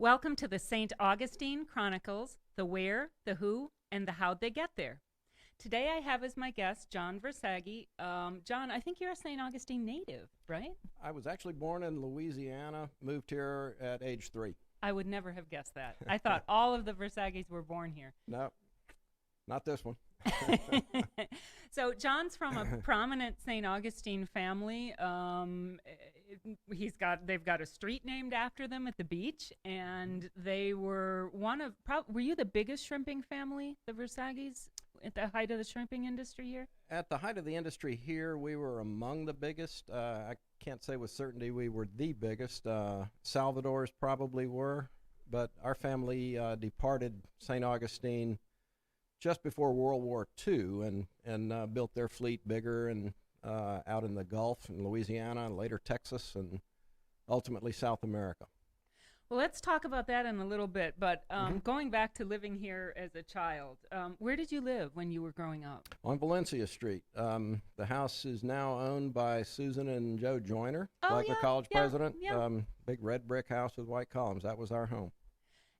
Welcome to the St Augustine Chronicles, the where, the who, and the how'd they get there. Today I have as my guest John Versaggi. John, I think you're a St Augustine native, right? I was actually born in Louisiana, moved here at age 3. I would never have guessed that. I thought all of the Versaggis were born here. No, not this one. So John's from a prominent St. Augustine family. They've got a street named after them at the beach, and they were were you the biggest shrimping family, the Versaggis, at the height of the shrimping industry here? At the height of the industry here, we were among the biggest. I can't say with certainty we were the biggest. Salvador's probably were, but our family departed St. Augustine just before World War II and built their fleet bigger and out in the Gulf in Louisiana, and later Texas, and ultimately South America. Well, let's talk about that in a little bit, but going back to living here as a child, where did you live when you were growing up? On Valencia Street. The house is now owned by Susan and Joe Joyner, the college president. Yeah. Big red brick house with white columns. That was our home.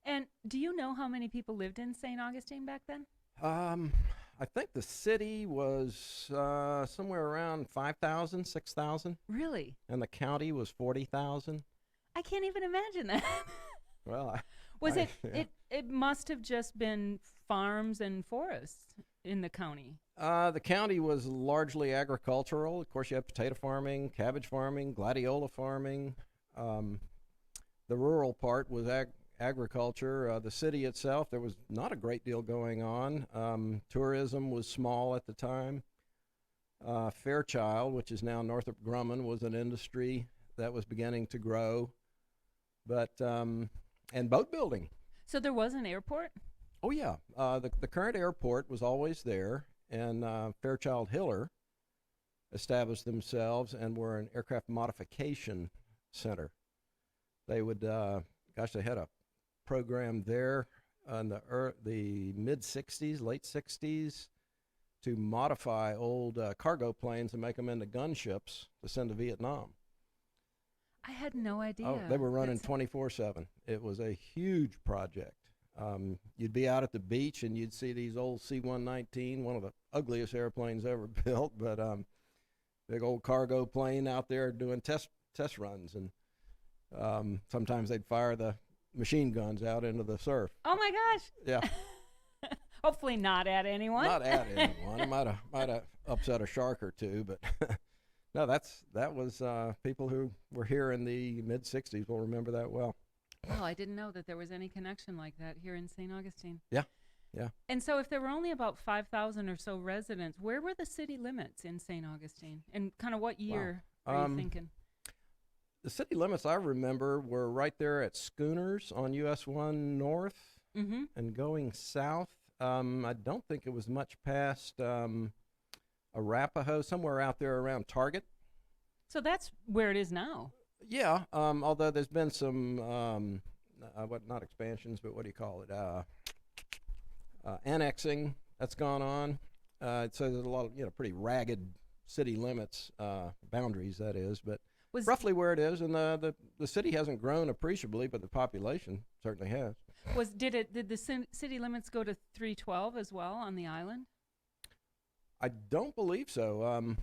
And do you know how many people lived in St. Augustine back then? I think the city was somewhere around 5,000, 6,000. Really? And the county was 40,000. I can't even imagine that. Well, it must have just been farms and forests in the county. The county was largely agricultural. Of course, you had potato farming, cabbage farming, gladiola farming. The rural part was agriculture. The city itself, there was not a great deal going on. Tourism was small at the time. Fairchild, which is now Northrop Grumman, was an industry that was beginning to grow. But and boat building. So there was an airport? Oh yeah, the current airport was always there, and Fairchild Hiller established themselves and were an aircraft modification center. They would, they had a program there in the mid '60s, late '60s, to modify old cargo planes and make them into gunships to send to Vietnam. I had no idea. Oh, they were running 24/7. It was a huge project. You'd be out at the beach and you'd see these old C-119, one of the ugliest airplanes ever built, but big old cargo plane out there doing test runs, and sometimes they'd fire the machine guns out into the surf. Oh my gosh! Yeah. Hopefully not at anyone. Not at anyone. It might have upset a shark or two, but. No, that was people who were here in the mid '60s will remember that well. Oh, I didn't know that there was any connection like that here in St. Augustine. Yeah. And so, if there were only about 5,000 or so residents, where were the city limits in St. Augustine, and kind of what year are you thinking? The city limits I remember were right there at Schooners on US 1 North, and going south. I don't think it was much past. Arapahoe, somewhere out there around Target. So that's where it is now. Yeah, although there's been some, not expansions, but what do you call it? Annexing that's gone on. So there's a lot of, pretty ragged city limits, boundaries, that is, but roughly where it is. And the city hasn't grown appreciably, but the population certainly has. Did the city limits go to 312 as well on the island? I don't believe so. I'm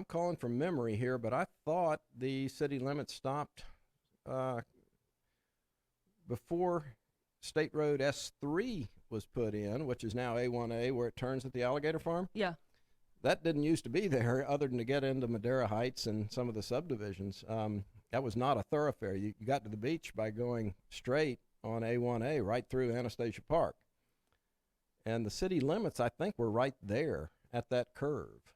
calling from memory here, but I thought the city limits stopped before State Road S3 was put in, which is now A1A, where it turns at the Alligator Farm. Yeah. That didn't used to be there, other than to get into Madera Heights and some of the subdivisions. That was not a thoroughfare. You got to the beach by going straight on A1A right through Anastasia Park. And the city limits, I think, were right there at that curve.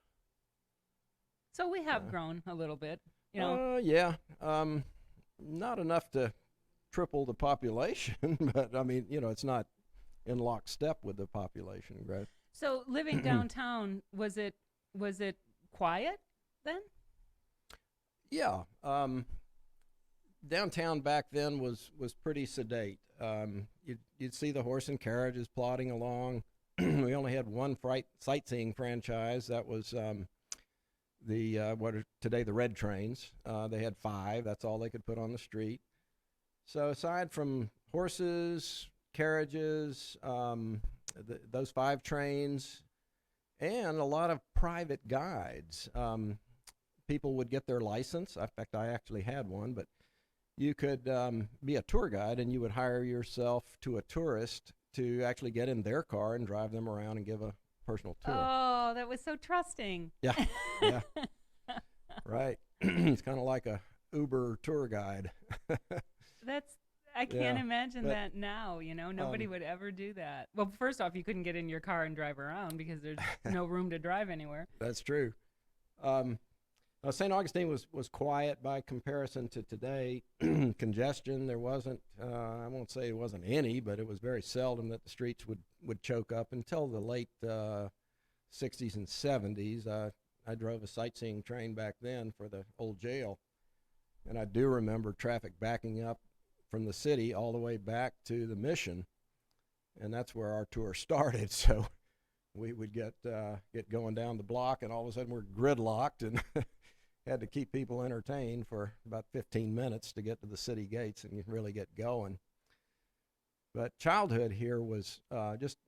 So we have grown a little bit, Yeah. Not enough to triple the population, but I mean, it's not in lockstep with the population growth. So living downtown, was it quiet then? Yeah. Downtown back then was pretty sedate. You'd see the horse and carriages plodding along. We only had one sightseeing franchise. That was what are today the red trains. They had 5. That's all they could put on the street. So aside from horses, carriages, those 5 trains, and a lot of private guides. People would get their license. In fact, I actually had one, but you could be a tour guide, and you would hire yourself to a tourist to actually get in their car and drive them around and give a personal tour. Oh, that was so trusting. Yeah, yeah, right. It's kind of like a Uber tour guide. I can't imagine but, that now, nobody would ever do that. Well, first off, you couldn't get in your car and drive around because there's no room to drive anywhere. That's true. St. Augustine was quiet by comparison to today. Congestion, there wasn't, I won't say it wasn't any, but it was very seldom that the streets would choke up until the late 60s and 70s. I drove a sightseeing train back then for the old jail, and I do remember traffic backing up from the city all the way back to the Mission, and that's where our tour started. So we would get going down the block, and all of a sudden we're gridlocked and had to keep people entertained for about 15 minutes to get to the city gates and really get going. But childhood here was just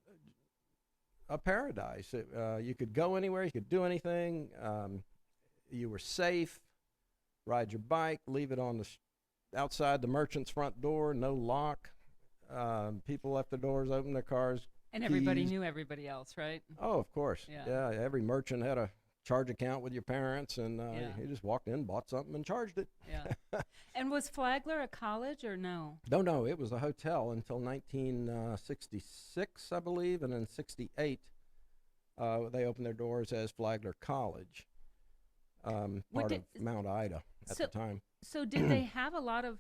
a paradise. You could go anywhere, you could do anything. You were safe, ride your bike, leave it on outside the merchant's front door, no lock. People left their doors open, their cars. And everybody keys. Knew everybody else, right? Oh, of course. Yeah. Every merchant had a charge account with your parents, and Yeah. you just walked in, bought something, and charged it. Yeah. And was Flagler a college or no? No, it was a hotel until 1966, I believe, and in 68, they opened their doors as Flagler College, part of Mount Ida at the time. So did they have a lot of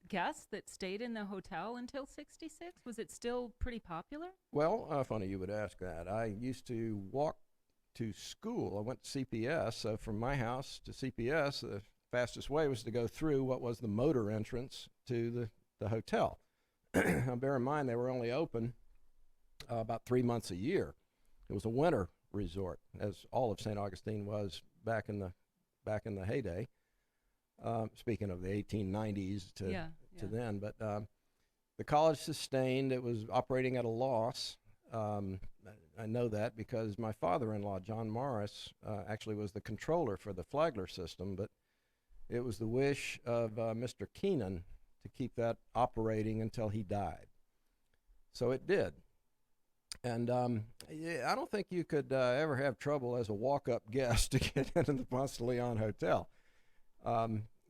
guests that stayed in the hotel until 66? Was it still pretty popular? Well, funny you would ask that. I used to walk to school. I went to CPS, so from my house to CPS, the fastest way was to go through what was the motor entrance to the hotel. Now, bear in mind, they were only open about 3 months a year. It was a winter resort, as all of St. Augustine was back in the heyday. Speaking of the 1890s to then, but the college sustained. It was operating at a loss. I know that because my father-in-law, John Morris, actually was the controller for the Flagler system, but it was the wish of Mr. Keenan to keep that operating until he died. So it did. And I don't think you could ever have trouble as a walk-up guest to get into the Ponce de Leon Hotel.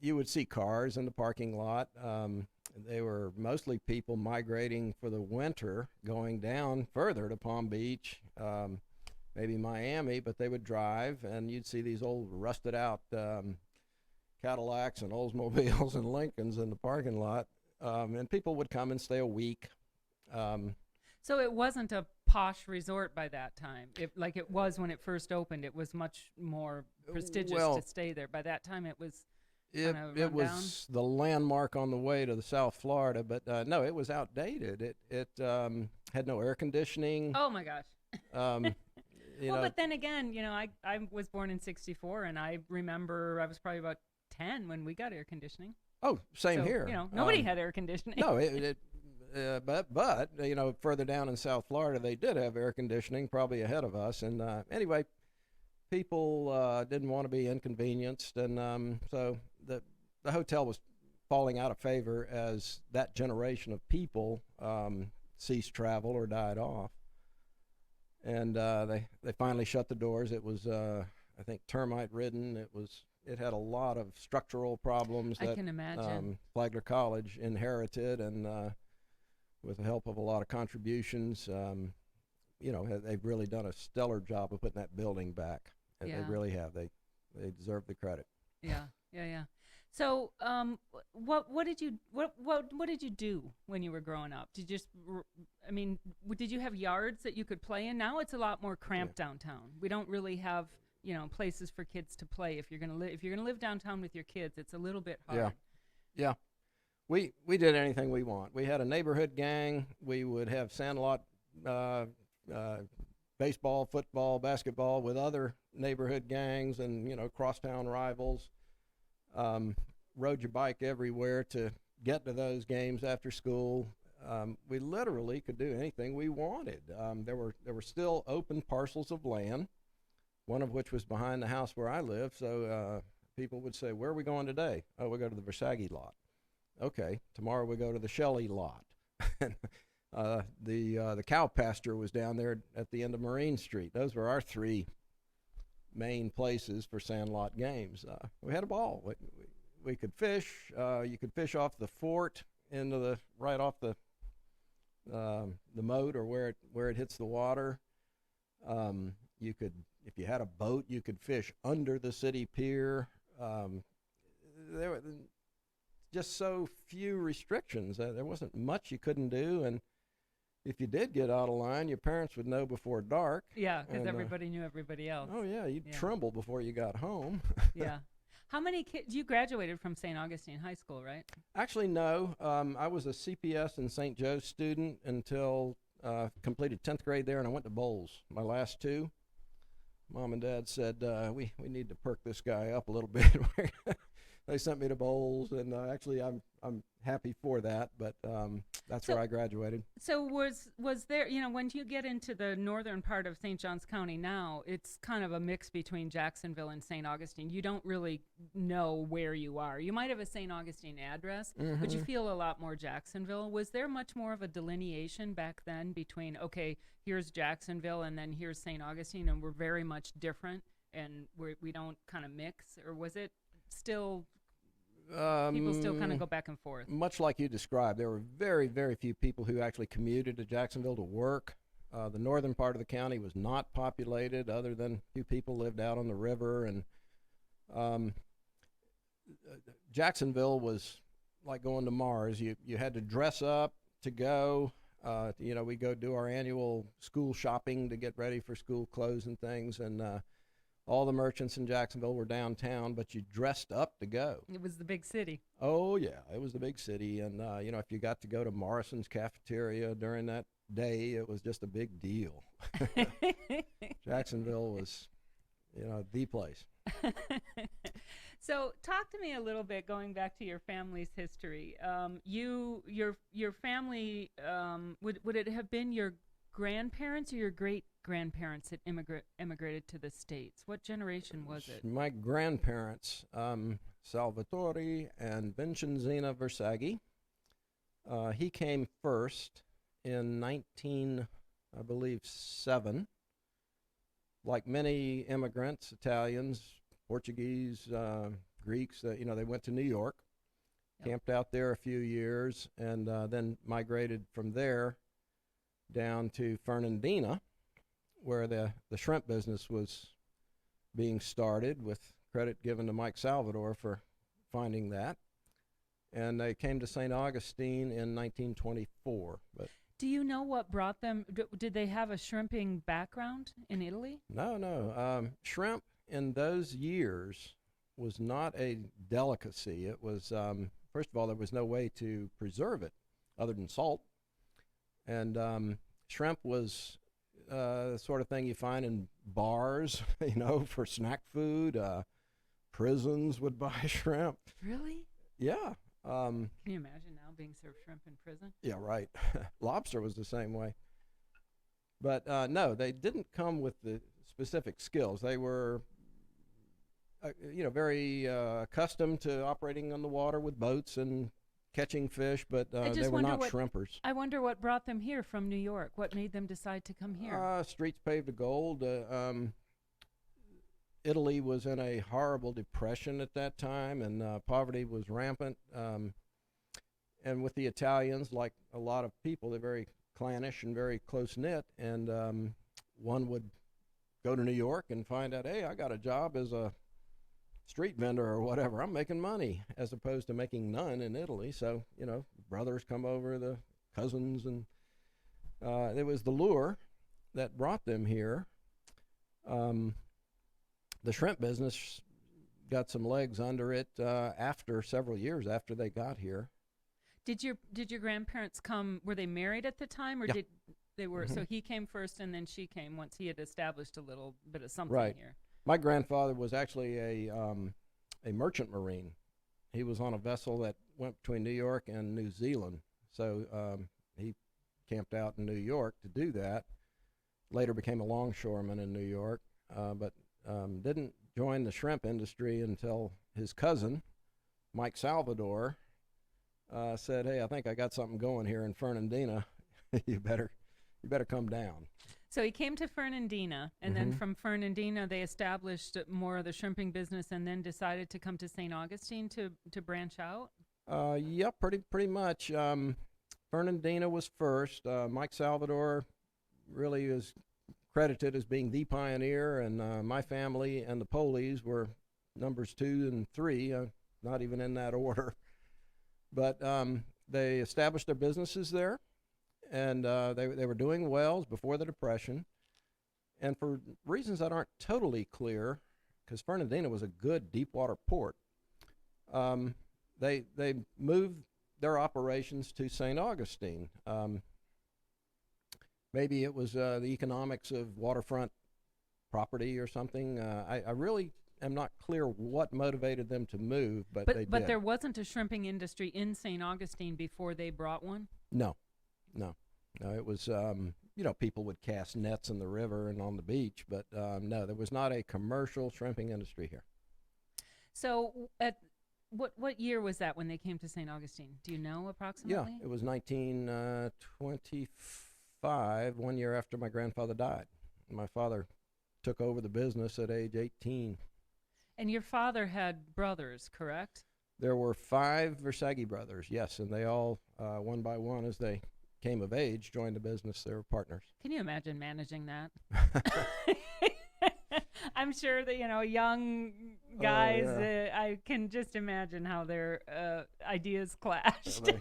You would see cars in the parking lot. They were mostly people migrating for the winter, going down further to Palm Beach, maybe Miami, but they would drive, and you'd see these old rusted-out Cadillacs and Oldsmobiles and Lincolns in the parking lot, and people would come and stay a week. So it wasn't a posh resort by that time. Like it was when it first opened. It was much more prestigious to stay there. By that time, it was it was the landmark on the way to the South Florida, but no, it was outdated. It had no air conditioning. Oh my gosh. Well, but then again, I was born in '64, and I remember I was probably about 10 when we got air conditioning. Oh, same here. Nobody had air conditioning. No, but further down in South Florida, they did have air conditioning, probably ahead of us. And anyway, people didn't want to be inconvenienced, and so the hotel was falling out of favor as that generation of people ceased travel or died off. And they finally shut the doors. It was, I think, termite ridden. It had a lot of structural problems that I can imagine. Flagler College inherited, and with the help of a lot of contributions, they've really done a stellar job of putting that building back. And they really have. They deserve the credit. Yeah. So, what did you do when you were growing up? Did you have yards that you could play in? Now it's a lot more cramped downtown. We don't really have places for kids to play. If you're gonna live downtown with your kids, it's a little bit hard. Yeah. We did anything we want. We had a neighborhood gang. We would have sandlot baseball, football, basketball with other neighborhood gangs and crosstown rivals. Rode your bike everywhere to get to those games after school. We literally could do anything we wanted. There were still open parcels of land, one of which was behind the house where I live. So people would say, "Where are we going today?" "Oh, we go to the Versaggi lot." "Okay, tomorrow we go to the Shelley lot." And the cow pasture was down there at the end of Marine Street. Those were our three main places for sandlot games. We had a ball. We could fish. You could fish off the fort into right off the moat or where it hits the water. You could, if you had a boat, you could fish under the city pier. There were just so few restrictions. There wasn't much you couldn't do, and if you did get out of line, your parents would know before dark. Yeah, because everybody knew everybody else. Oh yeah, you'd tremble before you got home. Yeah. How many kids? You graduated from St. Augustine High School, right? Actually, no. I was a CPS and St. Joe's student until completed 10th grade there, and I went to Bowles. My last two. Mom and Dad said, we need to perk this guy up a little bit. They sent me to Bowles, and actually I'm happy for that, but that's where I graduated. So was there, when you get into the northern part of St. Johns County now, it's kind of a mix between Jacksonville and St. Augustine. You don't really know where you are. You might have a St. Augustine address, but you feel a lot more Jacksonville. Was there much more of a delineation back then between, okay, here's Jacksonville and then here's St. Augustine, and we're very much different and we don't kind of mix? Or was it still... people still kind of go back and forth? Much like you described, there were very, very few people who actually commuted to Jacksonville to work. The northern part of the county was not populated, other than a few people lived out on the river. And Jacksonville was like going to Mars. You had to dress up to go. We go do our annual school shopping to get ready for school clothes and things. And all the merchants in Jacksonville were downtown, but you dressed up to go. It was the big city. Oh, yeah, it was the big city. And, if you got to go to Morrison's cafeteria during that day, it was just a big deal. Jacksonville was, the place. So talk to me a little bit, going back to your family's history. Your family, would it have been your grandparents or your great-grandparents that immigrated to the States? What generation was it? My grandparents, Salvatore and Vincenzina Versaggi. He came first in 1907. Like many immigrants, Italians, Portuguese, Greeks, they went to New York, camped out there a few years, and then migrated from there down to Fernandina, where the shrimp business was being started, with credit given to Mike Salvador for finding that. And they came to St. Augustine in 1924. But do you know what brought them? Did they have a shrimping background in Italy? No. Shrimp in those years was not a delicacy. It was, first of all, there was no way to preserve it other than salt. And shrimp was the sort of thing you find in bars, for snack food. Prisons would buy shrimp. Really? Yeah. Can you imagine now being served shrimp in prison? Yeah, right. Lobster was the same way. But no, they didn't come with the specific skills. They were, very accustomed to operating on the water with boats and catching fish, but they were not shrimpers. I wonder what brought them here from New York. What made them decide to come here? Streets paved with gold. Italy was in a horrible depression at that time, and poverty was rampant. And with the Italians, like a lot of people, they're very clannish and very close-knit, and one would go to New York and find out, hey, I got a job as a street vendor or whatever. I'm making money, as opposed to making none in Italy. So, brothers come over, the cousins, and it was the lure that brought them here. The shrimp business got some legs under it after several years after they got here. Did your grandparents come? Were they married at the time, or yeah. did they were? Mm-hmm. So he came first, and then she came once he had established a little bit of something right. here. My grandfather was actually a merchant marine. He was on a vessel that went between New York and New Zealand. So he camped out in New York to do that. Later became a longshoreman in New York, but didn't join the shrimp industry until his cousin, Mike Salvador, said, "Hey, I think I got something going here in Fernandina. you better come down." So he came to Fernandina, and then from Fernandina they established more of the shrimping business, and then decided to come to St. Augustine to branch out. Yep, pretty much. Fernandina was first. Mike Salvador really is credited as being the pioneer, and my family and the Polies were numbers 2 and 3, not even in that order. But they established their businesses there, and they were doing well before the Depression. And for reasons that aren't totally clear, because Fernandina was a good deep water port, they moved their operations to St. Augustine. Maybe it was the economics of waterfront property or something. I really am not clear what motivated them to move, but they did. But there wasn't a shrimping industry in St. Augustine before they brought one? No. It was, people would cast nets in the river and on the beach, but no, there was not a commercial shrimping industry here. So at what year was that when they came to St. Augustine? Do you know approximately? Yeah, it was 1925, 1 year after my grandfather died. My father took over the business at age 18. And your father had brothers, correct? There were 5 Versaggi brothers, yes, and they all, one by one, as they came of age, joined the business. They were partners. Can you imagine managing that? I'm sure that, young guys, I can just imagine how their ideas clashed.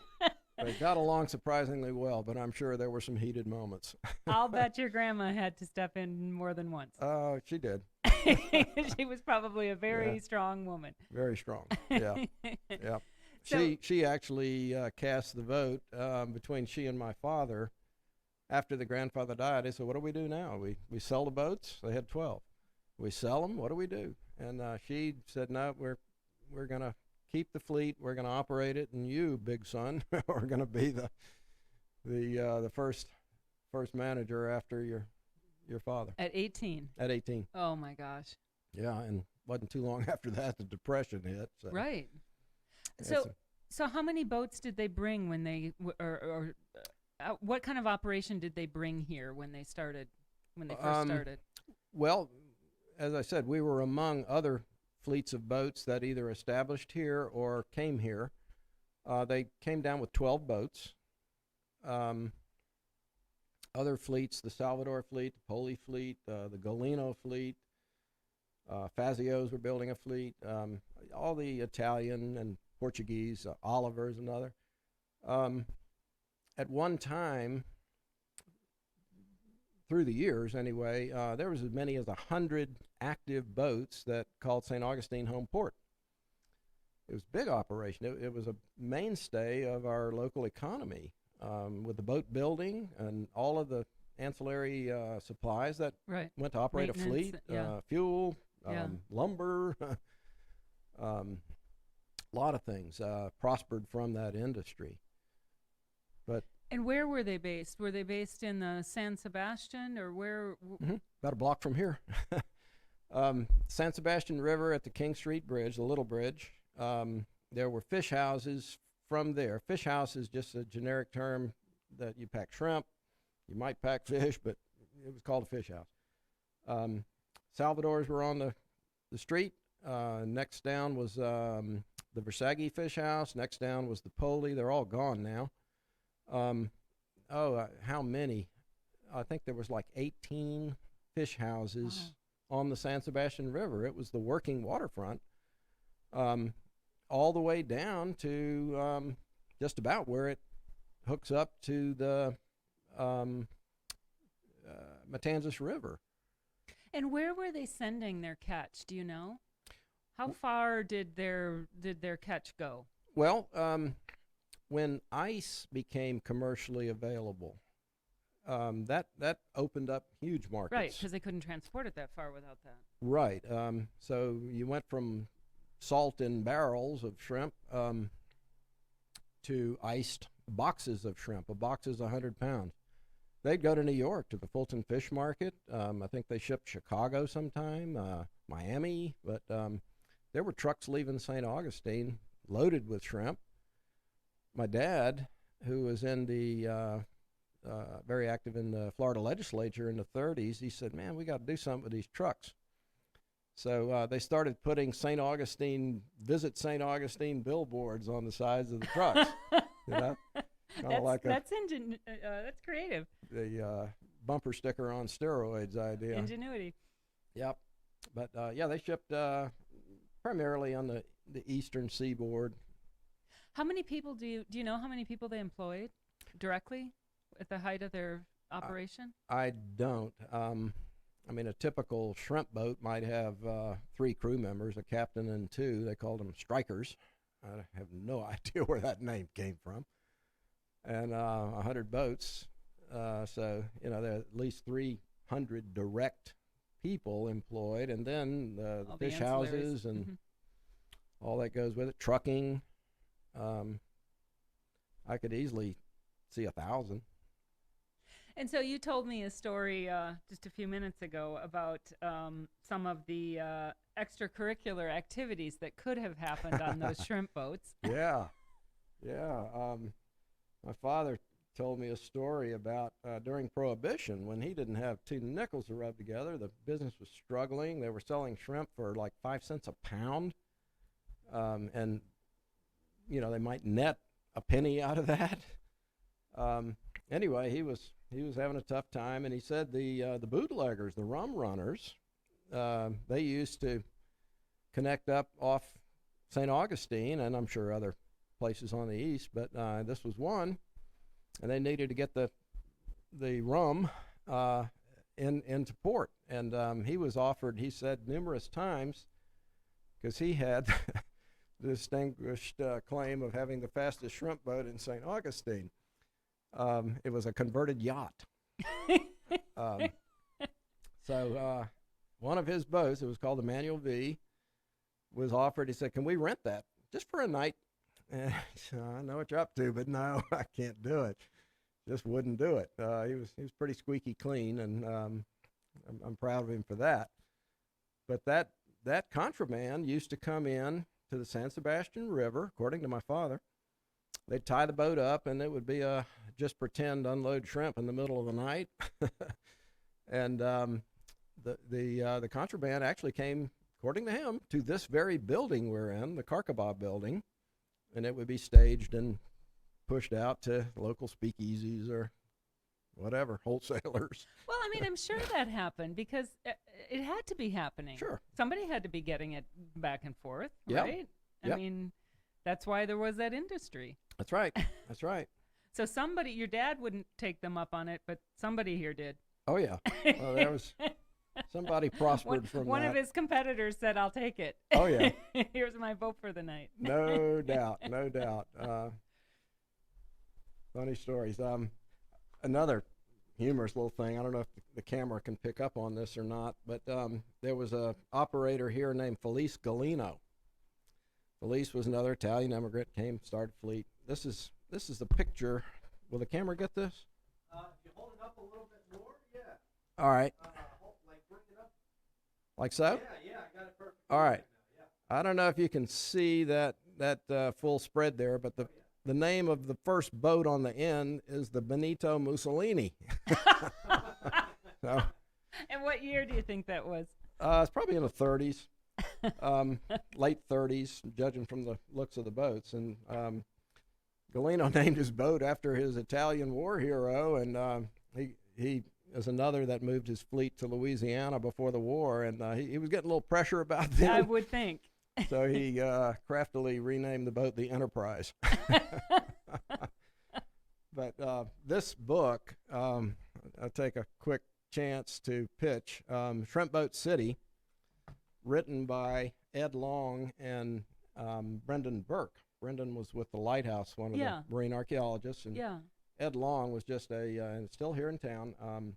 They got along surprisingly well, but I'm sure there were some heated moments. I'll bet your grandma had to step in more than once. Oh, she did. She was probably a very strong woman. Very strong, yeah. Yeah. So, she actually cast the vote between she and my father after the grandfather died. They said, "What do we do now? We sell the boats?" They had 12. "We sell them? What do we do?" And she said, "No, we're going to keep the fleet. We're going to operate it, and you, big son, are going to be the first manager after your father." At 18. At 18. Oh my gosh. Yeah, and wasn't too long after that the Depression hit. So. Right. So how many boats did they bring when they or what kind of operation did they bring here when they started? When they first started? Well, as I said, we were among other fleets of boats that either established here or came here. They came down with 12 boats. Other fleets, the Salvador fleet, the Poli fleet, the Golino fleet, Fazios were building a fleet, all the Italian and Portuguese, Oliver's another. At one time, through the years anyway, there was as many as 100 active boats that called St. Augustine home port. It was a big operation. It was a mainstay of our local economy, with the boat building and all of the ancillary supplies that went to operate a fleet, fuel, lumber, a lot of things prospered from that industry. And where were they based? Were they based in the San Sebastian or where? About a block from here. San Sebastian River at the King Street Bridge, the little bridge. There were fish houses from there. Fish house is just a generic term that you pack shrimp. You might pack fish, but it was called a fish house. Salvador's were on the street. Next down was the Versaggi fish house. Next down was the Poli. They're all gone now. How many? I think there was like 18 fish houses on the San Sebastian River. It was the working waterfront, all the way down to just about where it hooks up to the Matanzas River. And where were they sending their catch? Do you know? How far did their catch go? Well, when ice became commercially available, that opened up huge markets. Right, because they couldn't transport it that far without that. Right. So you went from salt in barrels of shrimp to iced boxes of shrimp. A box is 100 pounds. They'd go to New York to the Fulton Fish Market. I think they shipped Chicago sometime, Miami. But there were trucks leaving St. Augustine loaded with shrimp. My dad, who was in the very active in the Florida legislature in the 30s, he said, "Man, we got to do something with these trucks." So they started putting Visit St. Augustine billboards on the sides of the trucks. That's creative. The bumper sticker on steroids idea. Ingenuity. Yep. But they shipped primarily on the eastern seaboard. How many people do you know how many people they employed directly at the height of their operation? I don't. A typical shrimp boat might have 3 crew members, a captain and 2. They called them strikers. I have no idea where that name came from. And 100 boats. So there are at least 300 direct people employed. And then the fish houses and all that goes with it. Trucking. I could easily see 1,000. And so you told me a story just a few minutes ago about some of the extracurricular activities that could have happened on those shrimp boats. Yeah. My father told me a story about during Prohibition, when he didn't have 2 nickels to rub together. The business was struggling. They were selling shrimp for like 5 cents a pound. And they might net a penny out of that. Anyway, he was having a tough time, and he said the bootleggers, the rum runners, they used to connect up off St. Augustine, and I'm sure other places on the east, but this was one, and they needed to get the rum into port, and he was offered, he said, numerous times, because he had the distinguished claim of having the fastest shrimp boat in St. Augustine. It was a converted yacht. So one of his boats, it was called the Manual V, was offered. He said, "Can we rent that just for a night?" And I know what you're up to, but no, I can't do it. Just wouldn't do it. He was pretty squeaky clean, and I'm proud of him for that. But that contraband used to come in to the San Sebastian River, according to my father. They'd tie the boat up, and it would be just pretend unload shrimp in the middle of the night. And the contraband actually came, according to him, to this very building we're in, the Karkabah building, and it would be staged and pushed out to local speakeasies or whatever, wholesalers. Well, I'm sure that happened because it had to be happening. Sure. Somebody had to be getting it back and forth, Yep. right? Yep. That's why there was that industry. That's right. That's right. So your dad wouldn't take them up on it, but somebody here did. Oh, yeah. Well, there was somebody prospered from that. One of his competitors said, "I'll take it." Oh, yeah. Here's my boat for the night. No doubt. No doubt. Funny stories. Another humorous little thing. I don't know if the camera can pick up on this or not, but there was a operator here named Felice Galino. Felice was another Italian immigrant, started fleet. This is the picture. Will the camera get this? If you hold it up a little bit more, yeah. All right. Bring it up. Like so? Yeah, I got it perfect. All right. Now, yeah. I don't know if you can see that full spread there, but the name of the first boat on the end is the Benito Mussolini. So, And what year do you think that was? it's probably in the 30s. Late 30s, judging from the looks of the boats. And Galino named his boat after his Italian war hero, and he is another that moved his fleet to Louisiana before the war, and he was getting a little pressure about them. I would think. So he craftily renamed the boat the Enterprise. But this book, I'll take a quick chance to pitch, Shrimp Boat City, written by Ed Long and Brendan Burke. Brendan was with the Lighthouse, one of the marine archaeologists, and Ed Long was just and still here in town,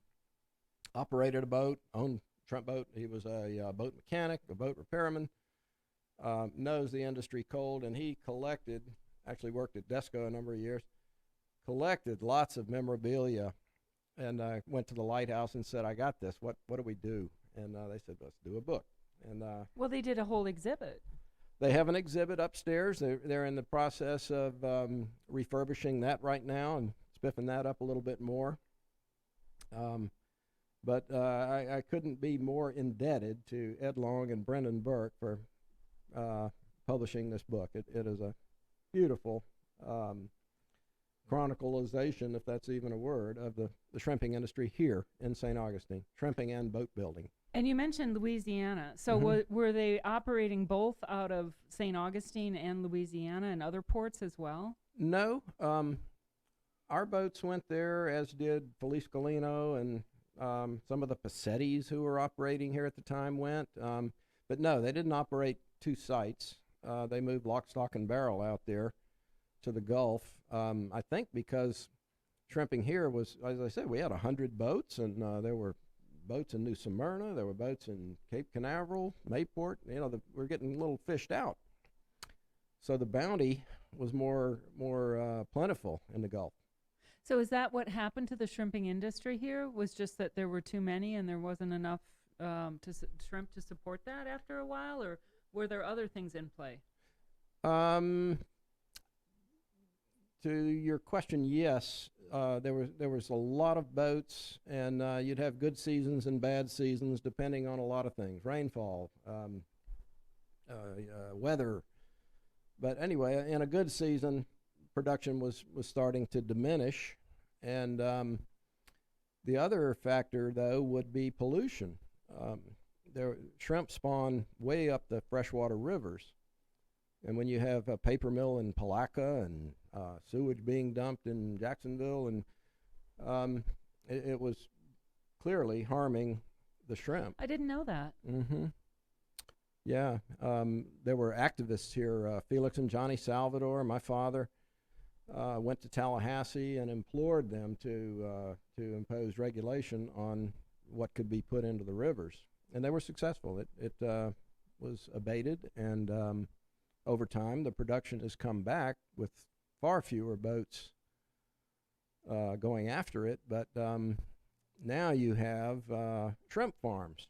operated a boat, owned shrimp boat. He was a boat mechanic, a boat repairman, knows the industry cold, and he collected actually worked at Desco a number of years, collected lots of memorabilia, and I went to the lighthouse and said, I got this. What do we do? And they said, let's do a book. And Well, they did a whole exhibit. they have an exhibit upstairs. They're in the process of refurbishing that right now and spiffing that up a little bit more. But I couldn't be more indebted to Ed Long and Brendan Burke for publishing this book. It is a beautiful chronicalization, if that's even a word, of the shrimping industry here in St. Augustine, shrimping and boat building. And you mentioned Louisiana. So were they operating both out of St. Augustine and Louisiana and other ports as well? No. Our boats went there, as did Felice Galino, and some of the Passettis who were operating here at the time went. But no, they didn't operate two sites. They moved lock, stock, and barrel out there to the Gulf. I think because shrimping here was, as I said, we had 100 boats, and there were boats in New Smyrna, there were boats in Cape Canaveral, Mayport. We're getting a little fished out. So the bounty was more plentiful in the Gulf. So is that what happened to the shrimping industry here? Was just that there were too many and there wasn't enough shrimp to support that after a while, or were there other things in play? To your question, yes. There was a lot of boats, and you'd have good seasons and bad seasons depending on a lot of things, rainfall, weather. But anyway, in a good season, production was starting to diminish, and the other factor, though, would be pollution. Shrimp spawn way up the freshwater rivers, and when you have a paper mill in Palatka and sewage being dumped in Jacksonville, and it was clearly harming the shrimp. I didn't know that. Mm-hmm. Yeah, there were activists here, Felix and Johnny Salvador, my father, went to Tallahassee and implored them to impose regulation on what could be put into the rivers, and they were successful. It was abated, and over time the production has come back with far fewer boats going after it, but now you have shrimp farms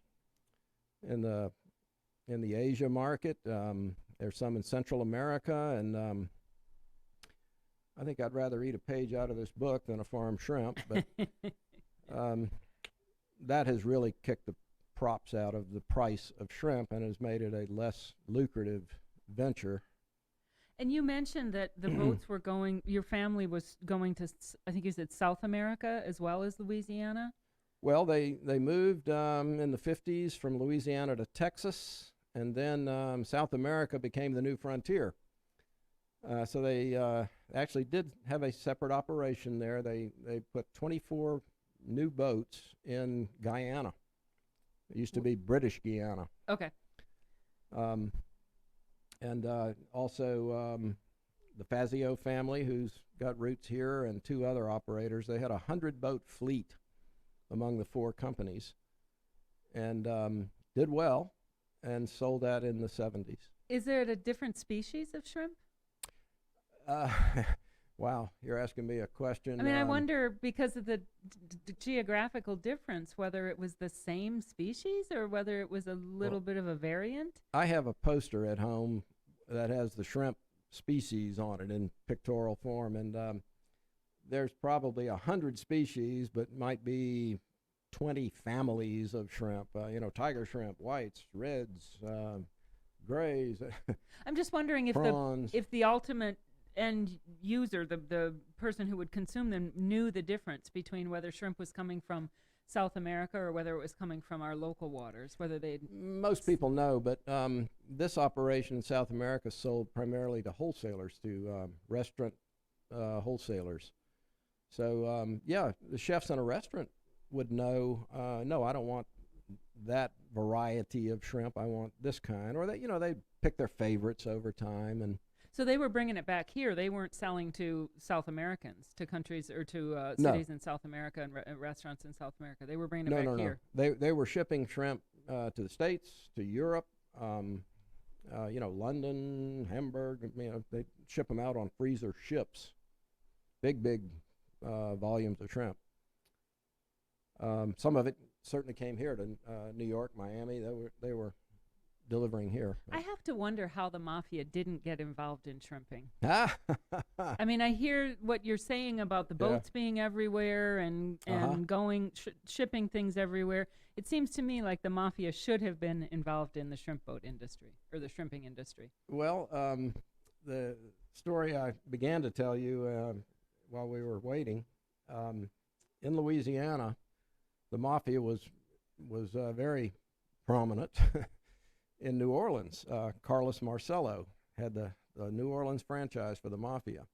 in the Asia market. There's some in Central America, and I think I'd rather eat a page out of this book than a farm shrimp, but that has really kicked the props out of the price of shrimp and has made it a less lucrative venture. And you mentioned that the boats were going, your family was going to, I think you said South America as well as Louisiana? Well, they moved in the 50s from Louisiana to Texas, and then South America became the new frontier. So they actually did have a separate operation there. They put 24 new boats in Guyana. It used to be British Guiana. Okay. And also the Fazio family, who's got roots here, and two other operators. They had a 100-boat fleet among the four companies, and did well, and sold that in the 70s. Is there a different species of shrimp? Wow, you're asking me a question. I mean, I wonder, because of the geographical difference, whether it was the same species or whether it was a little bit of a variant? I have a poster at home that has the shrimp species on it in pictorial form, and there's probably 100 species, but might be 20 families of shrimp. Tiger shrimp, whites, reds, grays. I'm just wondering if the ultimate end user, the person who would consume them, knew the difference between whether shrimp was coming from South America or whether it was coming from our local waters, whether they'd... Most people know, but this operation in South America sold primarily to wholesalers, to restaurant wholesalers. So, the chefs in a restaurant would know, no, I don't want that variety of shrimp. I want this kind. Or, they pick their favorites over time. And so they were bringing it back here. They weren't selling to South Americans, to countries or to cities in South America and restaurants in South America. They were bringing it back here. No. They were shipping shrimp to the States, to Europe, London, Hamburg. They ship them out on freezer ships, big volumes of shrimp. Some of it certainly came here to New York, Miami. They were delivering here. I have to wonder how the mafia didn't get involved in shrimping. Ah, I mean, I hear what you're saying about the boats being everywhere and shipping things everywhere. It seems to me like the mafia should have been involved in the shrimp boat industry or the shrimping industry. Well, the story I began to tell you while we were waiting, in Louisiana, the mafia was very prominent. In New Orleans, Carlos Marcello had the New Orleans franchise for the mafia.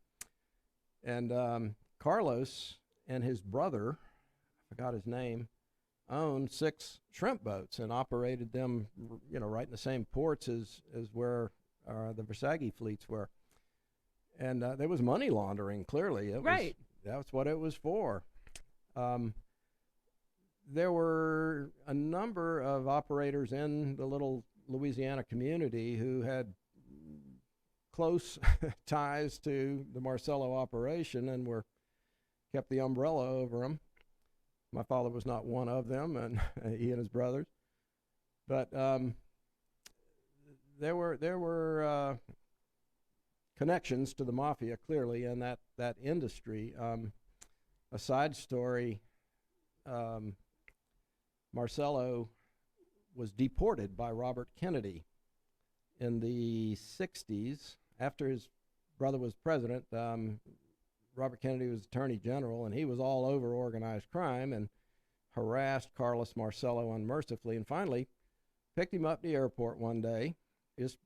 And Carlos and his brother, I forgot his name, owned 6 shrimp boats and operated them, right in the same ports as where the Versaggi fleets were. And there was money laundering, clearly. That's what it was for. There were a number of operators in the little Louisiana community who had close ties to the Marcello operation and kept the umbrella over them. My father was not one of them, and he and his brothers. But there were connections to the mafia, clearly, in that industry. A side story, Marcello was deported by Robert Kennedy in the 60s. After his brother was president, Robert Kennedy was Attorney General, and he was all over organized crime and harassed Carlos Marcello unmercifully, and finally picked him up at the airport one day, just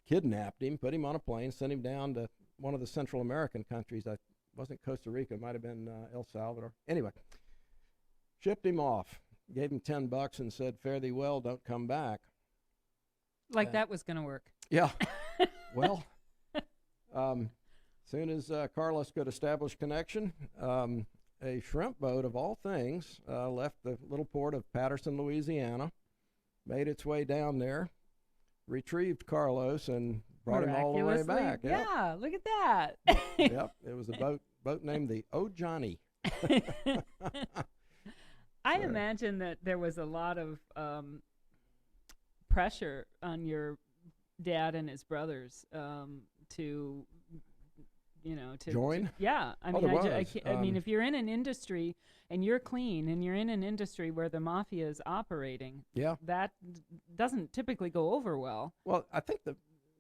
kidnapped him, put him on a plane, sent him down to one of the Central American countries. It wasn't Costa Rica, it might have been El Salvador. Anyway, shipped him off. Gave him $10 and said, "Fare thee well, don't come back." Like that was going to work. Yeah. Well, soon as Carlos could establish connection, a shrimp boat of all things left the little port of Patterson, Louisiana, made its way down there, retrieved Carlos, and brought him all the way back. Yep. Yeah, look at that. Yep, it was a boat named the O Johnny. I imagine that there was a lot of pressure on your dad and his brothers to join. Yeah, I mean, if you're in an industry and you're clean and you're in an industry where the mafia is operating, that doesn't typically go over well. Well, I think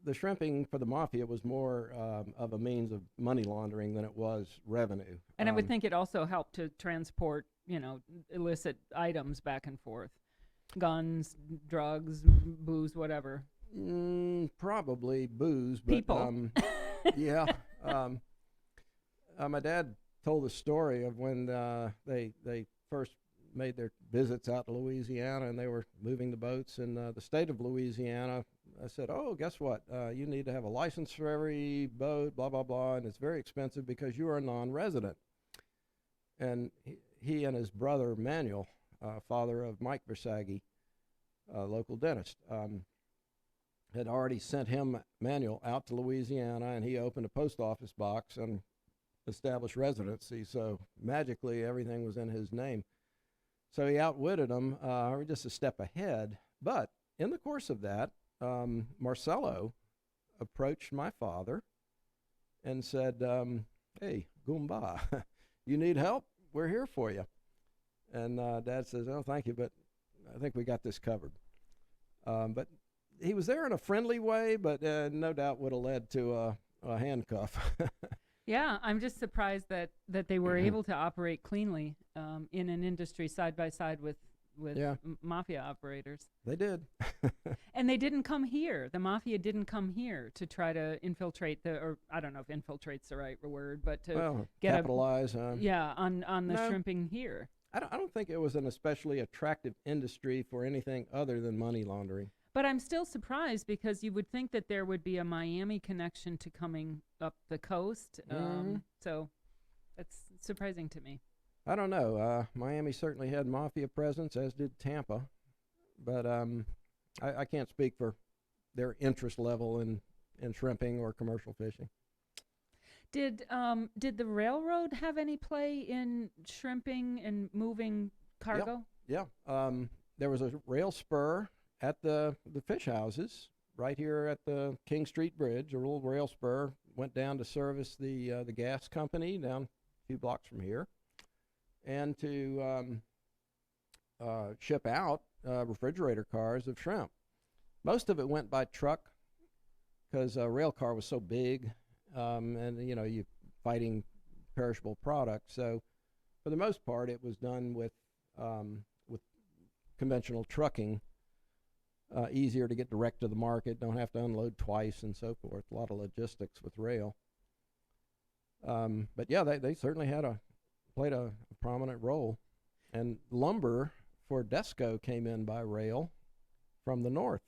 the shrimping for the mafia was more of a means of money laundering than it was revenue. And I would think it also helped to transport, illicit items back and forth. Guns, drugs, booze, whatever. Probably booze. But, people. Yeah. My dad told the story of when they first made their visits out to Louisiana and they were moving the boats in the state of Louisiana. I said, "Oh, guess what? You need to have a license for every boat, blah, blah, blah, and it's very expensive because you are a non-resident." And he and his brother, Manuel, father of Mike Versaggi, local dentist, had already sent Manuel, out to Louisiana, and he opened a post office box and established residency. So magically, everything was in his name. So he outwitted him, just a step ahead. But in the course of that, Marcello approached my father and said, "Hey, Goomba, you need help? We're here for you." And Dad says, "Oh, thank you, but I think we got this covered." But he was there in a friendly way, but no doubt would have led to a handcuff. Yeah, I'm just surprised that they were able to operate cleanly in an industry side by side with mafia operators. They did. And they didn't come here. The mafia didn't come here to try to infiltrate or I don't know if infiltrate's the right word, but to capitalize. on the shrimping here. I don't think it was an especially attractive industry for anything other than money laundering. But I'm still surprised because you would think that there would be a Miami connection to coming up the coast. So that's surprising to me. I don't know. Miami certainly had mafia presence, as did Tampa. But I can't speak for their interest level in shrimping or commercial fishing. Did the railroad have any play in shrimping and moving cargo? Yeah. There was a rail spur at the fish houses right here at the King Street Bridge. A little rail spur went down to service the gas company down a few blocks from here, and to ship out refrigerator cars of shrimp. Most of it went by truck because a rail car was so big, and you fighting perishable products. So for the most part, it was done with conventional trucking. Easier to get direct to the market, don't have to unload twice and so forth. A lot of logistics with rail. But yeah, they certainly played a prominent role. And lumber for Desco came in by rail from the north.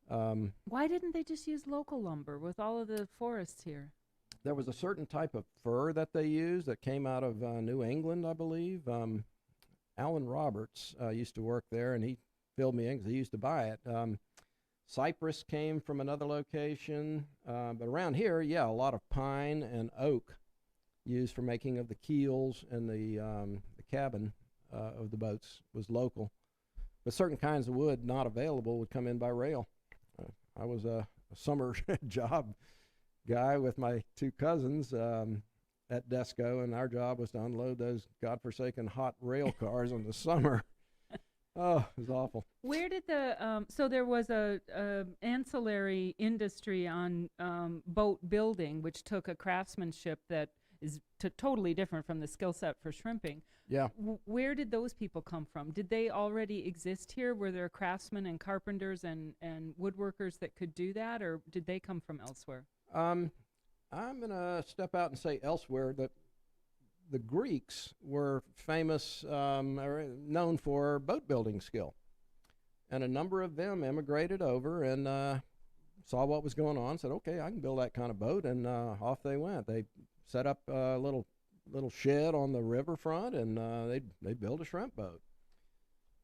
Why didn't they just use local lumber with all of the forests here? There was a certain type of fir that they used that came out of New England, I believe. Alan Roberts used to work there, and he filled me in because he used to buy it. Cypress came from another location, but around here, a lot of pine and oak used for making of the keels, and the cabin of the boats was local. But certain kinds of wood not available would come in by rail. I was a summer job guy with my two cousins at Desco, and our job was to unload those godforsaken hot rail cars in the summer. Oh, it was awful. Where did so there was a ancillary industry on boat building, which took a craftsmanship that is totally different from the skill set for shrimping. Yeah. Where did those people come from? Did they already exist here? Were there craftsmen and carpenters and woodworkers that could do that, or did they come from elsewhere? I'm going to step out and say elsewhere that the Greeks were famous, or known for boat building skill. And a number of them emigrated over and saw what was going on, said, okay, I can build that kind of boat, and off they went. They set up a little shed on the riverfront, and they built a shrimp boat.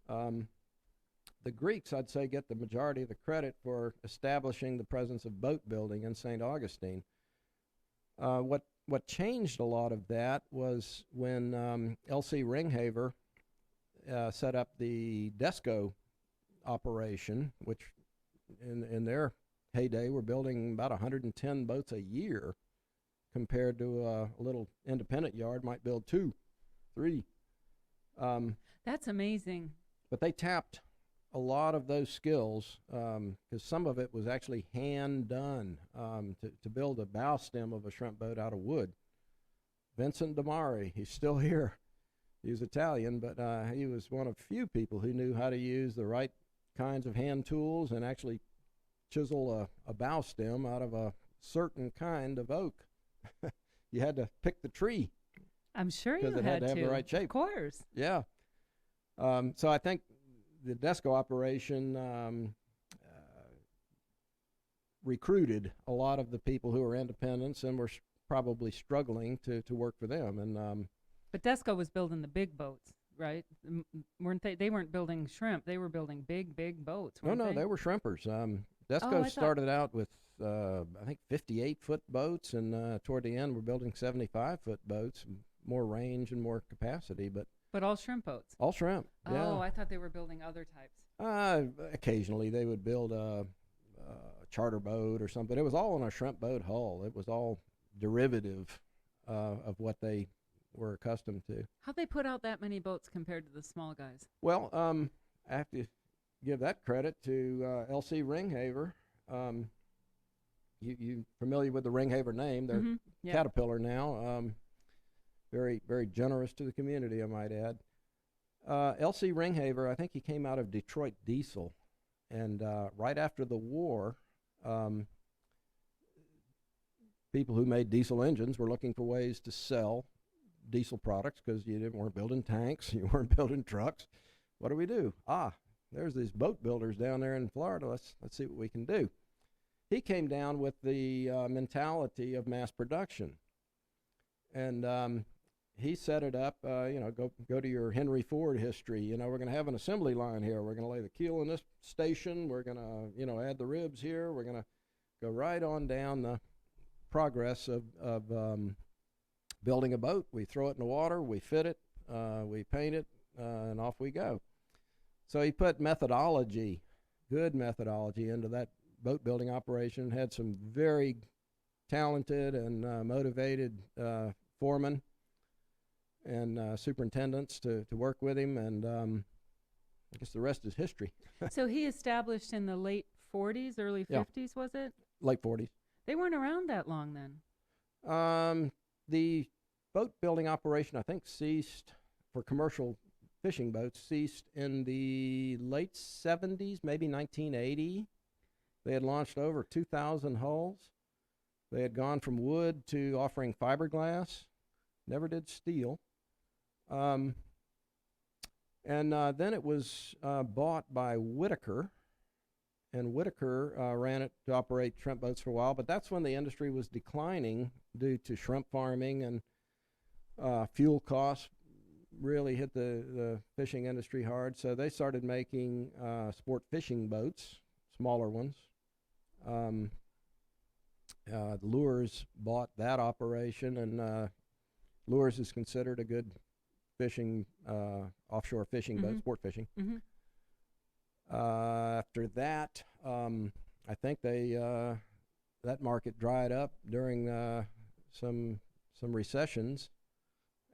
The Greeks, I'd say, get the majority of the credit for establishing the presence of boat building in St. Augustine. What changed a lot of that was when L.C. Ringhaver set up the Desco operation, which in their heyday were building about 110 boats a year, compared to a little independent yard might build 2, 3. That's amazing. But they tapped a lot of those skills, because some of it was actually hand done, to build a bow stem of a shrimp boat out of wood. Vincent Damari, he's still here. He was Italian, but he was one of few people who knew how to use the right kinds of hand tools and actually chisel a bow stem out of a certain kind of oak. You had to pick the tree. I'm sure you because it had to have the right shape. Of course. Yeah. So I think the Desco operation recruited a lot of the people who were independents and were probably struggling to work for them. And but Desco was building the big boats, right? Weren't they? They weren't building shrimp. They were building big boats. No, they were shrimpers. Desco started out with I think 58-foot boats, and toward the end we're building 75-foot boats, more range and more capacity, but all shrimp boats. All shrimp. Yeah. Oh, I thought they were building other types. Occasionally they would build a charter boat or something. It was all on a shrimp boat hull. It was all derivative of what they were accustomed to. How'd they put out that many boats compared to the small guys? Well, I have to give that credit to L.C. Ringhaver. You familiar with the Ringhaver name? They're Caterpillar now. Very, very generous to the community, I might add. L.C. Ringhaver, I think he came out of Detroit Diesel, and right after the war, people who made diesel engines were looking for ways to sell diesel products because you weren't building tanks, you weren't building trucks. What do we do? There's these boat builders down there in Florida. Let's see what we can do. He came down with the mentality of mass production, and he set it up. Go to your Henry Ford history. We're going to have an assembly line here. We're going to lay the keel in this station. We're going to add the ribs here. We're going to go right on down the progress of building a boat. We throw it in the water. We fit it. We paint it, and off we go. So he put methodology, good methodology, into that boat building operation. Had some very talented and motivated foremen and superintendents to work with him, and I guess the rest is history. So he established in the late 40s, early 50s, was it? Late 40s. They weren't around that long then. The boat building operation, I think, ceased for commercial fishing boats, ceased in the late 70s, maybe 1980. They had launched over 2,000 hulls. They had gone from wood to offering fiberglass, never did steel. And then it was bought by Whitaker, and Whitaker ran it to operate shrimp boats for a while, but that's when the industry was declining due to shrimp farming, and fuel costs really hit the fishing industry hard. So they started making sport fishing boats, smaller ones. Lures bought that operation, and Lures is considered a good fishing, offshore fishing boat, sport fishing. Mm-hmm. After that, I think that market dried up during some recessions,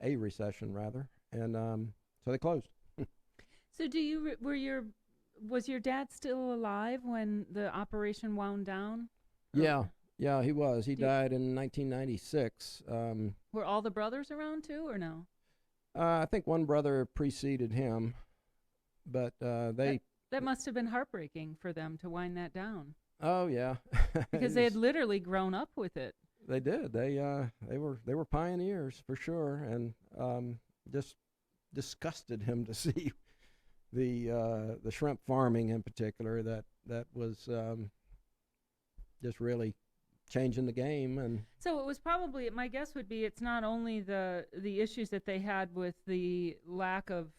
a recession rather, and so they closed. So was your dad still alive when the operation wound down? Yeah, he was. He died in 1996. Were all the brothers around too, or no? I think one brother preceded him, but That must have been heartbreaking for them to wind that down. Oh yeah, because they had literally grown up with it. They did. They were pioneers for sure, and just disgusted him to see the shrimp farming in particular that was just really changing the game. And so it was probably, my guess would be, it's not only the issues that they had with the lack of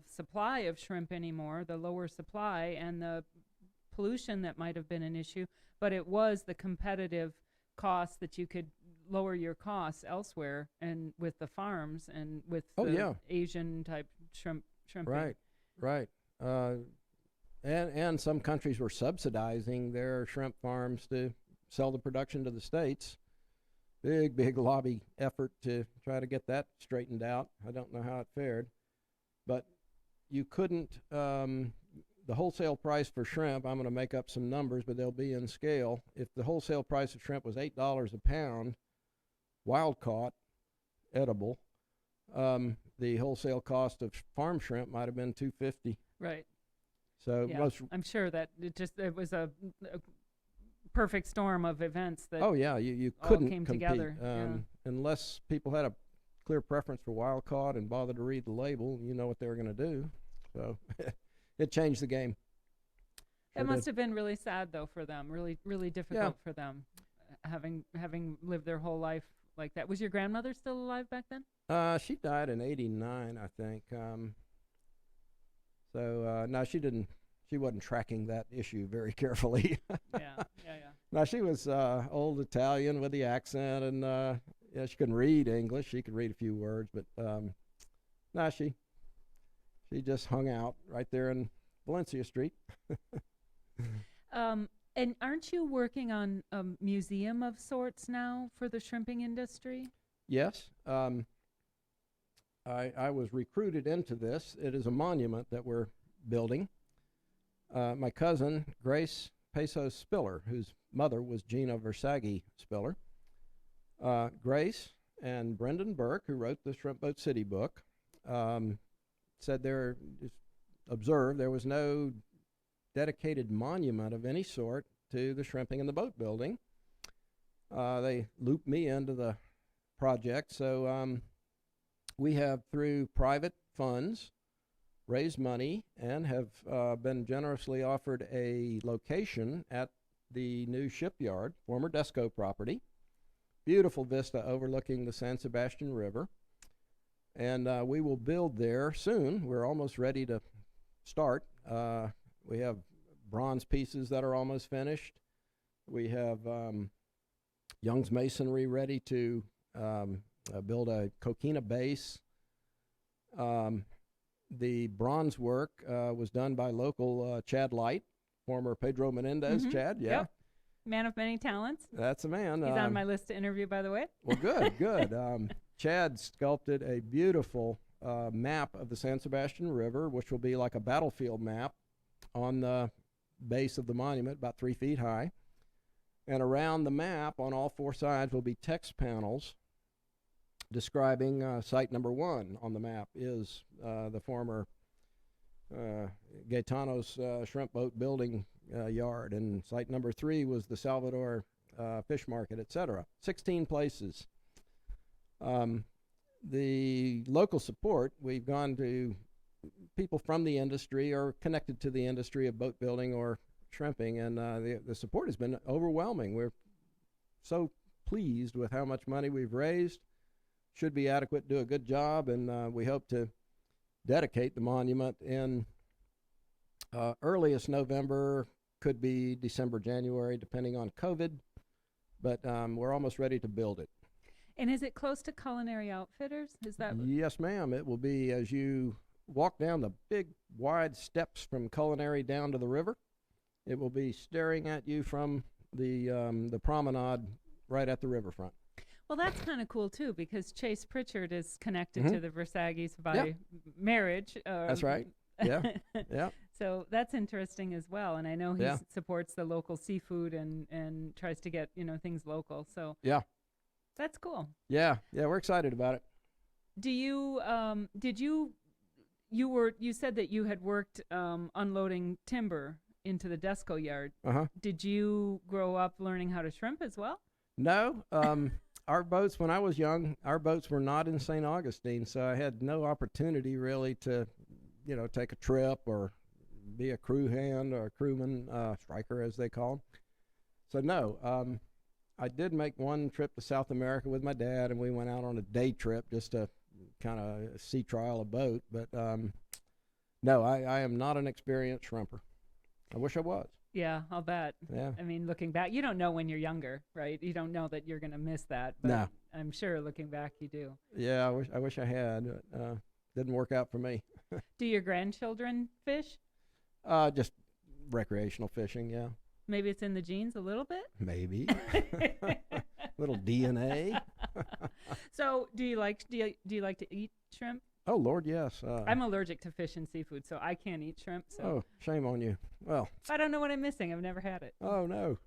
supply of shrimp anymore, the lower supply, and the pollution that might have been an issue, but it was the competitive cost that you could lower your costs elsewhere, and with the farms and with Asian type shrimping. Right. And some countries were subsidizing their shrimp farms to sell the production to the States. Big lobby effort to try to get that straightened out. I don't know how it fared. But you couldn't, the wholesale price for shrimp, I'm going to make up some numbers, but they'll be in scale. If the wholesale price of shrimp was $8 a pound, wild caught, edible, the wholesale cost of farm shrimp might have been $2.50. Right. So I'm sure that it was a perfect storm of events that you couldn't came compete together unless people had a clear preference for wild caught and bothered to read the label. You know what they were going to do. So it changed the game. It must have been really sad though for them, really difficult for them, having lived their whole life like that. Was your grandmother still alive back then? She died in '89, I think. No, she didn't. She wasn't tracking that issue very carefully. Yeah. No, she was old Italian with the accent, and she couldn't read English. She could read a few words, but no, she just hung out right there in Valencia Street. And aren't you working on a museum of sorts now for the shrimping industry? Yes. I was recruited into this. It is a monument that we're building. My cousin, Grace Peso Spiller, whose mother was John Versaggi Spiller. Grace and Brendan Burke, who wrote the Shrimp Boat City book, said there was no dedicated monument of any sort to the shrimping and the boat building. They looped me into the project, so we have, through private funds, raised money and have been generously offered a location at the new shipyard, former Desco property. Beautiful vista overlooking the San Sebastian River. And we will build there soon. We're almost ready to start. We have bronze pieces that are almost finished. We have Young's Masonry ready to build a coquina base. The bronze work was done by local Chad Light, former Pedro Menendez. Chad, yeah. Yep. Man of many talents. That's a man. He's on my list to interview, by the way. Well, good, good. Chad sculpted a beautiful map of the San Sebastian River, which will be like a battlefield map on the base of the monument, about 3 feet high. And around the map, on all 4 sides, will be text panels describing site number 1 on the map is the former Gaetano's shrimp boat building yard, and site number 3 was the Salvador fish market, etc. 16 places. The local support, we've gone to people from the industry or connected to the industry of boat building or shrimping, and the support has been overwhelming. We're so pleased with how much money we've raised. Should be adequate to do a good job, and we hope to dedicate the monument in earliest November, could be December, January, depending on COVID, but we're almost ready to build it. And is it close to Culinary Outfitters? Is that? Yes, ma'am. It will be as you walk down the big, wide steps from Culinary down to the river. It will be staring at you from the promenade right at the riverfront. Well, that's kind of cool, too, because Chase Pritchard is connected to the Versaggis by marriage. That's right. Yeah, yeah. So that's interesting as well. And I know he supports the local seafood and tries to get, things local. So yeah, that's cool. Yeah, we're excited about it. Do you, you said that you had worked unloading timber into the Desco yard. Uh-huh. Did you grow up learning how to shrimp as well? No. Our boats, when I was young, our boats were not in St. Augustine, so I had no opportunity really to, take a trip or be a crew hand or a crewman, striker as they call them. So no, I did make one trip to South America with my dad, and we went out on a day trip just to kind of sea trial a boat. But no, I am not an experienced shrimper. I wish I was. Yeah, I'll bet. Yeah. I mean, looking back, you don't know when you're younger, right? You don't know that you're going to miss that. But no. I'm sure looking back, you do. Yeah, I wish I had. Didn't work out for me. Do your grandchildren fish? Just recreational fishing, yeah. Maybe it's in the genes a little bit? Maybe. Little DNA. So do you like to eat shrimp? Oh, Lord, yes. I'm allergic to fish and seafood, so I can't eat shrimp. So. Oh, shame on you. Well, I don't know what I'm missing. I've never had it. Oh, no.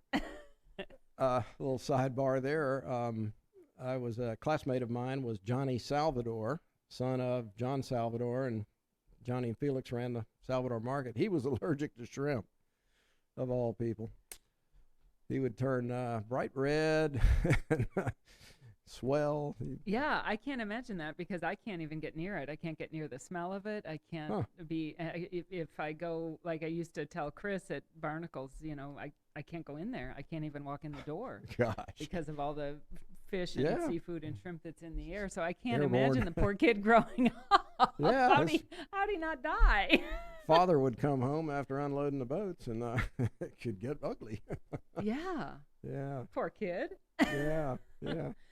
Little sidebar there. A classmate of mine was Johnny Salvador, son of John Salvador, and Johnny and Felix ran the Salvador market. He was allergic to shrimp, of all people. He would turn bright red and swell. Yeah, I can't imagine that because I can't even get near it. I can't get near the smell of it. I can't be, if I go, like I used to tell Chris at Barnacles, I can't go in there. I can't even walk in the door. Gosh. Because of all the fish and seafood and shrimp that's in the air. So I can't Airborne. imagine the poor kid growing up. Yeah. How'd he not die? Father would come home after unloading the boats, and it could get ugly. Yeah. Yeah. Poor kid. Yeah.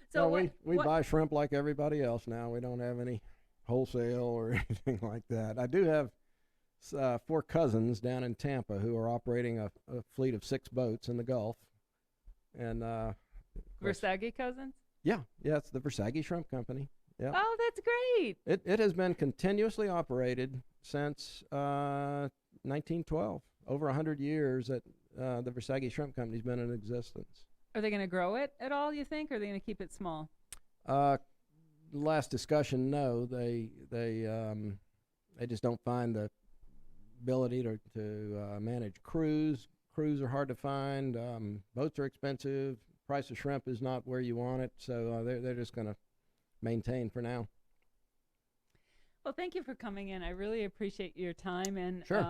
So well, we buy shrimp like everybody else now. We don't have any wholesale or anything like that. I do have 4 cousins down in Tampa who are operating a fleet of 6 boats in the Gulf. And Versaggi cousins? Yeah, it's the Versaggi Shrimp Company. Yeah. Oh, that's great. It has been continuously operated since 1912. Over 100 years that the Versaggi Shrimp Company's been in existence. Are they going to grow it at all, you think, or are they going to keep it small? Last discussion, no. They just don't find the ability to manage crews. Crews are hard to find. Boats are expensive. Price of shrimp is not where you want it, so they're just going to maintain for now. Well, thank you for coming in. I really appreciate your time. And, Sure.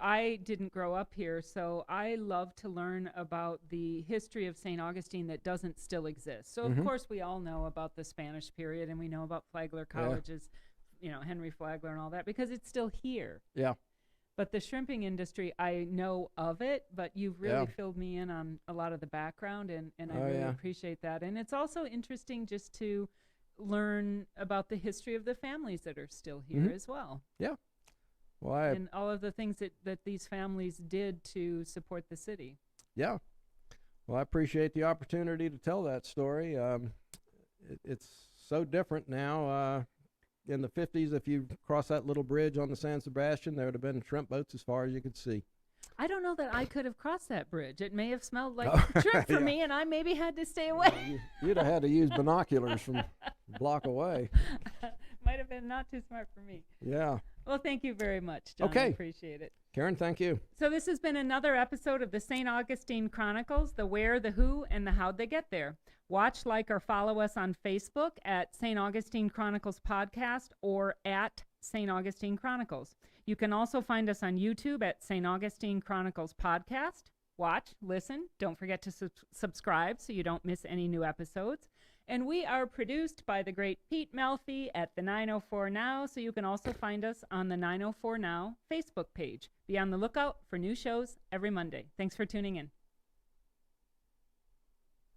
I didn't grow up here, so I love to learn about the history of St. Augustine that doesn't still exist. So, of course, we all know about the Spanish period, and we know about Flagler Colleges, Henry Flagler and all that, because it's still here. Yeah. But the shrimping industry, I know of it, but you've really Yeah. filled me in on a lot of the background, and I Oh, really yeah. appreciate that. And it's also interesting just to learn about the history of the families that are still here as well, Well, and all of the things that these families did to support the city. yeah. Well, I appreciate the opportunity to tell that story. It's so different now. In the 50s, if you cross that little bridge on the San Sebastian, there would have been shrimp boats as far as you could see. I don't know that I could have crossed that bridge. It may have smelled like Oh, shrimp for yeah. me, and I maybe had to stay away. You'd have had to use binoculars from a block away. Might have been not too smart for me. Yeah. Well, thank you very much, John. I Okay. appreciate it. Karen, thank you. So this has been another episode of the St. Augustine Chronicles, the where, the who, and the how'd they get there. Watch, like, or follow us on Facebook at St. Augustine Chronicles Podcast or at St. Augustine Chronicles. You can also find us on YouTube at St. Augustine Chronicles Podcast. Watch, listen. Don't forget to subscribe so you don't miss any new episodes. And we are produced by the great Pete Melfi at the 904 Now, so you can also find us on the 904 Now Facebook page. Be on the lookout for new shows every Monday. Thanks for tuning in.